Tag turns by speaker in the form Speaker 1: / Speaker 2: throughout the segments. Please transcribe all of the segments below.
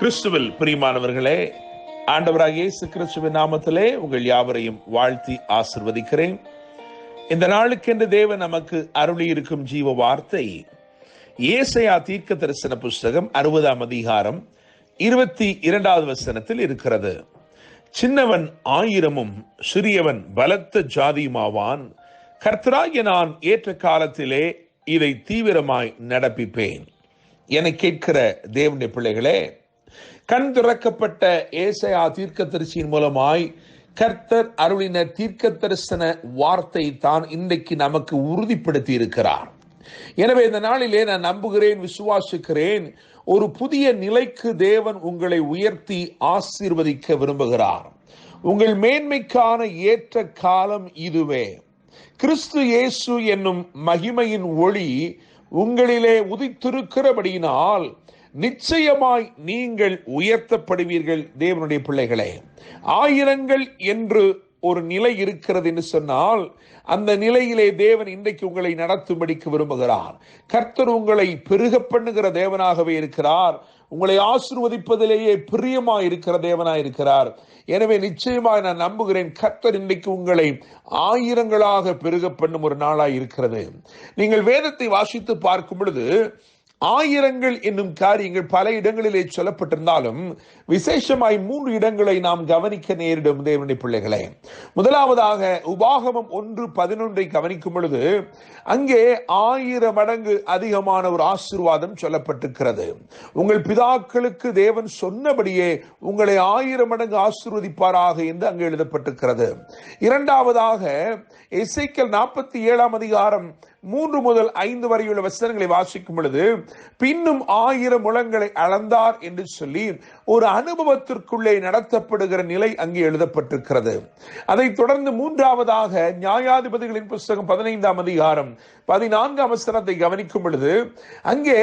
Speaker 1: கிறிஸ்துவில் பிரியமானவர்களே, ஆண்டவராகிய இயேசு கிறிஸ்துவின் நாமத்திலே உங்கள் யாவரையும் வாழ்த்தி ஆசிர்வதிக்கிறேன். இந்த நாளுக்கென்று தேவன் நமக்கு அருளி இருக்கும் ஜீவ வார்த்தை ஏசாயா தீர்க்க தரிசன புஸ்தகம் 60ஆம் அதிகாரம் 22வது வசனத்தில் இருக்கிறது. சின்னவன் 1000 சிறியவன் பலத்த ஜாதியுமாவான். கர்த்தராகிய நான் ஏற்ற காலத்திலே இதை தீவிரமாய் நடப்பிப்பேன். என கேட்கிற தேவனுடைய பிள்ளைகளே, கண் திறக்கப்பட்ட ஏசாயா தீர்க்கதரிசியின் மூலமாய் கர்த்தர் அருளின தீர்க்க தரிசன வார்த்தை தான் இன்றைக்கு நமக்கு உறுதிப்படுத்தி இருக்கிறார். எனவே இந்த நாளிலே நான் நம்புகிறேன், விசுவாசிக்கிறேன், ஒரு புதிய நிலைக்கு தேவன் உங்களை உயர்த்தி ஆசீர்வதிக்க விரும்புகிறார். உங்கள் மேன்மைக்கான ஏற்ற காலம் இதுவே. கிறிஸ்து இயேசு என்னும் மகிமையின் ஒளி உங்களிலே உதித்திருக்கிறபடியினால் நிச்சயமாய் நீங்கள் உயர்த்தப்படுவீர்கள். தேவனுடைய பிள்ளைகளே, 1000 என்று ஒரு நிலை இருக்கிறது என்று சொன்னால், அந்த நிலையிலே தேவன் இன்றைக்கு உங்களை நடத்தும்படிக்கு விரும்புகிறார். கர்த்தர் உங்களை பெருக பண்ணுகிற தேவனாகவே இருக்கிறார். உங்களை ஆசீர்வதிப்பதிலேயே பிரியமாய் இருக்கிற தேவனாய் இருக்கிறார். எனவே நிச்சயமாய் நான் நம்புகிறேன், கர்த்தர் இன்றைக்கு உங்களை 1000 பெருக பண்ணும் ஒரு நாளாய் இருக்கிறது. நீங்கள் வேதத்தை வாசித்து பார்க்கும் பொழுது 1000 என்னும் காரியங்கள் பல இடங்களிலே சொல்லப்பட்டிருந்தாலும் விசேஷமாய் 3 இடங்களை நாம் கவனிக்க நேரிடும். தேவனுடைய பிள்ளைகளே, முதலாவதாக உபாகமம் 1:11 கவனிக்கும் பொழுது அங்கே 1000 மடங்கு அதிகமான ஒரு ஆசீர்வாதம் சொல்லப்பட்டிருக்கிறது. உங்கள் பிதாக்களுக்கு தேவன் சொன்னபடியே உங்களை 1000 மடங்கு ஆசீர்வதிப்பாராக என்று அங்கு எழுதப்பட்டிருக்கிறது. இரண்டாவதாக எசேக்கியேல் 47ஆம் அதிகாரம் 3 முதல் 5 வரையுள்ள வசனங்களை வாசிக்கும் பொழுது பின்னும் 1000 முழங்களை அளந்தார் என்று சொல்லி ஒரு அனுபவத்திற்குள்ளே நடத்தப்படுகிற நிலை அங்கே எழுதப்பட்டிருக்கிறது. அதைத் தொடர்ந்து மூன்றாவதாக நியாயாதிபதிகளின் புஸ்தகம் 15ஆம் அதிகாரம் 14ஆம் வசனத்தை கவனிக்கும் பொழுது அங்கே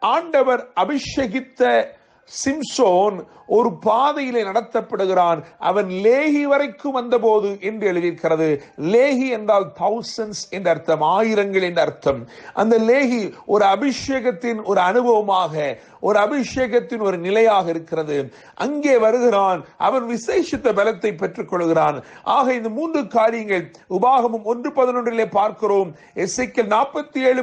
Speaker 1: ஆண்டவர் அபிஷேகித்த சிம்சோன் ஒரு பாதையிலே நடத்தப்படுகிறான். அவன் லேஹி வரைக்கும் வந்தபோது என்று எழுதியிருக்கிறது. லேஹி என்றால் thousands என்ற அர்த்தம், 1000 என்ற அர்த்தம். அந்த லேஹி ஒரு அபிஷேகத்தின் ஒரு அனுபவமாக, ஒரு அபிஷேகத்தின் ஒரு நிலையாக இருக்கிறது. அங்கே வருகிறான், அவன் விசேஷித்த பலத்தை பெற்றுக் கொள்கிறான். ஆக இந்த 3 காரியங்கள் உபாகமம் 1:11 பார்க்கிறோம். எசேக்கியேல் 47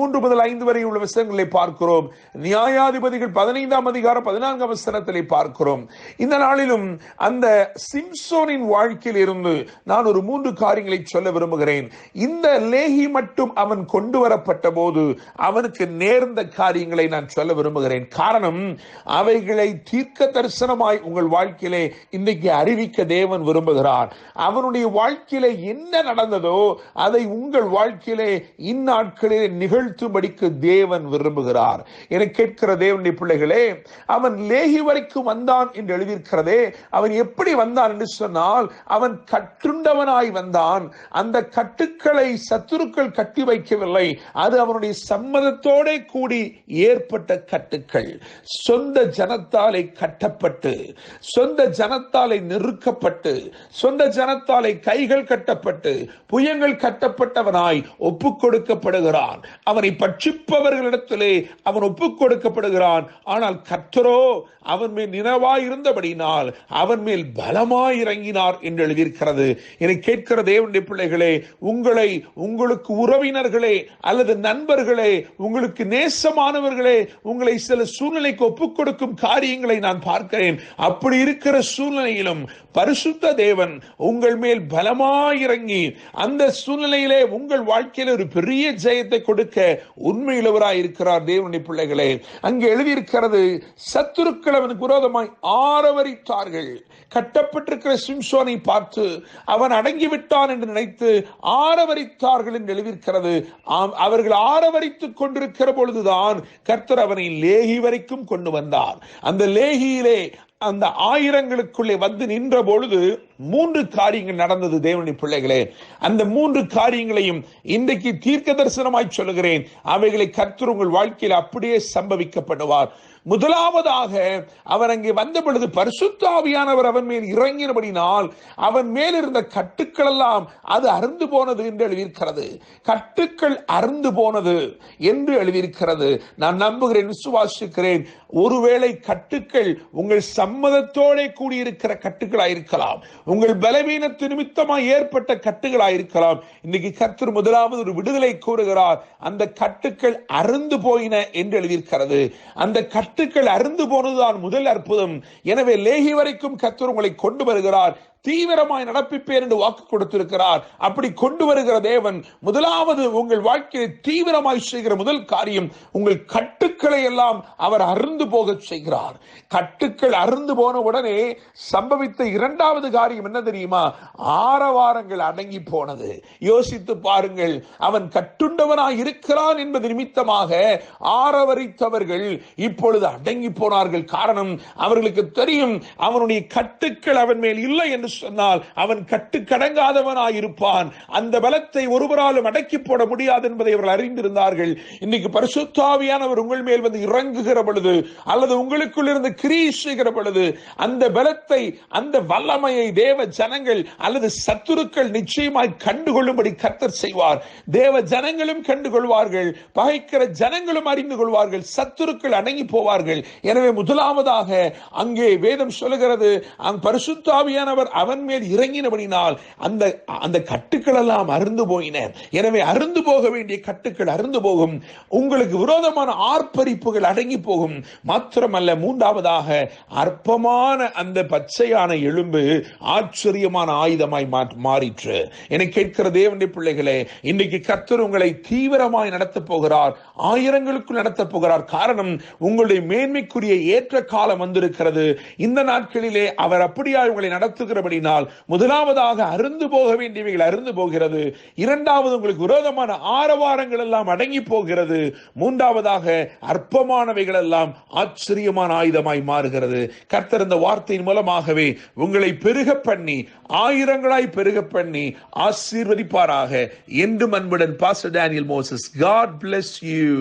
Speaker 1: 3 முதல் 5 வரை உள்ள வசனங்களை பார்க்கிறோம். நியாயாதிபதிகள் 15ஆம் அதிகாரம் 14ஆம் வசனத்திலே பார்க்கிறோம். இந்த நாளிலும் அந்த சிம்சோனின் வாழ்க்கையில் இருந்து நான் ஒரு 3 காரியங்களை சொல்ல விரும்புகிறேன். இந்த லேஹி மட்டும் அவன் கொண்டு வரப்பட்ட போது அவனுக்கு நேர்ந்த காரியங்களை நான் சொல்ல விரும்புகிறேன். காரணம், அவைகளை தீர்க்க தரிசனமாய் உங்கள் வாழ்க்கையிலே இன்றைக்கு அறிவிக்க தேவன் விரும்புகிறார். அவனுடைய வாழ்க்கையிலே என்ன நடந்ததோ அதை உங்கள் வாழ்க்கையிலே இந்நாட்களிலே நிகழ்த்தும்படிக்கு தேவன் விரும்புகிறார். என கேட்கிற தேவனுடைய பிள்ளைகளே, அவன் லேஹி வரைக்கும் வந்தான் என்று எழுதியிருக்கிறதே. அவன் எப்படி வந்தான் என்று சொன்னால், அவன் கட்டுண்டவனாய் வந்தான். அந்த கட்டுக்களை சத்துருக்கள் கட்டி வைக்கவில்லை, அது அவனுடைய சம்மதத்தோட கூடி ஏற்பட்ட கட்டுக்கள். சொந்த ஜனத்தாலே கட்டப்பட்டு, சொந்த ஜனத்தாலே நெருக்கப்பட்டு, சொந்த ஜனத்தாலே கைகள் கட்டப்பட்டு, புயங்கள் கட்டப்பட்டவனாய் ஒப்புக் கொடுக்கப்படுகிறான். அவனை பட்சிப்பவர்களிடத்திலே அவன் ஒப்புக் கொடுக்கப்படுகிறான். ஆனால் கர்த்தரோ அவன் மேல் நினைவாய் இருந்தபடினால் அவன் மேல் பலமாய் இறங்கினார் என்று எழுதியிருக்கிறது. என்னை கேட்கிற தேவனுடைய பிள்ளைகளே, உங்களை, உங்களுக்கு உறவினர்களே அல்லது நண்பர்களே, உங்களுக்கு நேசமானவர்களே, உங்களை சில சூழ்நிலைக்கு ஒப்புக் கொடுக்கும் காரியங்களை நான் பார்க்கிறேன். அப்படி இருக்கிற சூழ்நிலையிலும் பரிசுத்த தேவன் உங்கள் மேல் பலமாய் இறங்கி அந்த சூழ்நிலையிலே உங்கள் வாழ்க்கையில ஒரு பெரிய ஜெயத்தை கொடுக்க உண்மையுள்ளவராய் இருக்கிறார். தேவனுடைய பிள்ளைகளே, அங்கே எழுதியிருக்கிறது, சத்துருக்கள் அவனுக்கு விரோதமாய் ஆரவரித்தார்கள். கட்டப்பட்டிருக்கிற சிம்சோனை பார்த்து அவன் அடங்கிவிட்டான் என்று நினைத்து ஆரவரித்தார்கள் என்று எழுதியிருக்கிறது. அவர்கள் ஆரவரித்துக் கொண்டிருக்கிற பொழுதுதான் கர்த்தர் அவனை லேஹி வரைக்கும் கொண்டு வந்தார். அந்த லேஹியிலே அந்த 1000க்குள்ளே வந்து நின்ற பொழுது மூன்று காரியங்கள் நடந்தது தேவனுடைய பிள்ளைகளே. அந்த மூன்று காரியங்களையும் இன்றைக்கு தீர்க்க தரிசனமாய் சொல்லுகிறேன். அவைகளை கர்த்தர் உங்கள் வாழ்க்கையில் அப்படியே சம்பவிக்கப்படுவார். முதலாவதாக அவர் அங்கே வந்த பொழுது பரிசுத்த ஆவியானவர் அவன் மேல் இறங்கினபடினால் அவன் மேல் இருந்த கட்டுக்கள் எல்லாம் அது அறுந்து போனது என்று எழுதியிருக்கிறது. கட்டுக்கள் அறுந்து போனது என்று எழுதியிருக்கிறது. நான் நம்புகிறேன், விசுவாசிக்கிறேன். ஒருவேளை கட்டுக்கள் உங்கள் சம்மதத்தோட கூடியிருக்கிற கட்டுகளாயிருக்கலாம், உங்கள் பலவீனத்து நிமித்தமாக ஏற்பட்ட கட்டுகளாயிருக்கலாம். இன்னைக்கு கர்த்தர் முதலாவது ஒரு விடுதலை கூறுகிறார். அந்த கட்டுக்கள் அறுந்து போயின என்று எழுதியிருக்கிறது. அந்த கட்டுக்கள் அறுந்து போனதுதான் முதல் அற்புதம். எனவே லேகி வரைக்கும் கர்த்தர் உங்களை கொண்டு வருகிறார். தீவிரமாய் நடப்பிப்பேன் என்று வாக்கு கொடுத்திருக்கிறார். அப்படி கொண்டு வருகிற தேவன் முதலாவது உங்கள் வாழ்க்கையை தீவிரமாய் செய்கிற முதல் காரியம், உங்கள் கட்டுக்களை எல்லாம் அவர் அறுந்து போக செய்கிறார். கட்டுக்கள் அறுந்து போன உடனே சம்பவித்த இரண்டாவது காரியம் என்ன தெரியுமா? ஆரவாரங்கள் அடங்கி போனது. யோசித்து பாருங்கள். அவன் கட்டுண்டவனாய் இருக்கிறான் என்பது நிமித்தமாக ஆரவரித்தவர்கள் இப்பொழுது அடங்கி போனார்கள். காரணம், அவர்களுக்கு தெரியும் அவனுடைய கட்டுக்கள் அவன் மேல் இல்லை என்று சொன்னால் அவன் கட்டுக்கடங்காதவனாய் இருப்பான். அந்த பலத்தை ஒருவராலும் அடக்கி போட முடியாது என்பதை அவர்கள் அறிந்திருந்தார்கள். இன்னைக்கு பரிசுத்த ஆவியானவர் உங்கள் மேல் வந்து இறங்குகிற பொழுது அல்லது உங்களுக்குள் இருந்து கிரியை செய்கிற பொழுது அந்த பலத்தை, அந்த வல்லமையை தேவ ஜனங்கள் அல்லது சத்துருக்கள் நிச்சயமாய் கண்டுகொள்ளும்படி கர்த்தர் செய்வார். தேவ ஜனங்களும் கண்டுகொள்வார்கள், பகைக்கிற ஜனங்களும் அறிந்து கொள்வார்கள், சத்துருக்கள் அடங்கி போவார்கள். எனவே முதலாவதாக அங்கே வேதம் சொல்லுகிறது, பரிசுத்த ஆவியானவர் அவன் மேல் இறங்கினபடினால் அந்த கட்டுக்கள் எல்லாம் அறுந்து போயின. எனவே அறுந்து போக வேண்டிய கட்டுக்கள் அறுந்து போகும். உங்களுக்கு விரோதமான ஆர்ப்பரிப்புகள் அடங்கி போகும். மாத்திரமல்ல, மூன்றாவதாக அற்பமான அந்த பச்சையான எலும்பு ஆச்சரியமான ஆயுதமாய் மாறிற்று. என கேட்கிற தேவனுடைய பிள்ளைகளே, இன்றைக்கு கர்த்தர் உங்களை தீவிரமாய் நடத்த போகிறார். ஆயிரங்களுக்குள் நடத்த போகிறார். காரணம், உங்களுடைய மேன்மைக்குரிய ஏற்ற காலம் வந்திருக்கிறது. இந்த நாட்களிலே அவர் அப்படியா உங்களை நடத்துகிறபடினால் முதலாவதாக அருந்து போக வேண்டியவைகள் அருந்து போகிறது. இரண்டாவது, உங்களுக்கு விரோதமான ஆரவாரங்கள் எல்லாம் அடங்கி போகிறது. மூன்றாவதாக அற்பமானவைகள் எல்லாம் ஆச்சரியமான ஆயுதமாய் மாறுகிறது. கர்த்தர் இந்த வார்த்தையின் மூலமாகவே உங்களை பெருக பண்ணி, ஆயிரங்களாய் பெருக பண்ணி ஆசீர்வதிப்பாராக. என்றும் அன்புடன் pastor Daniel Moses. God bless you.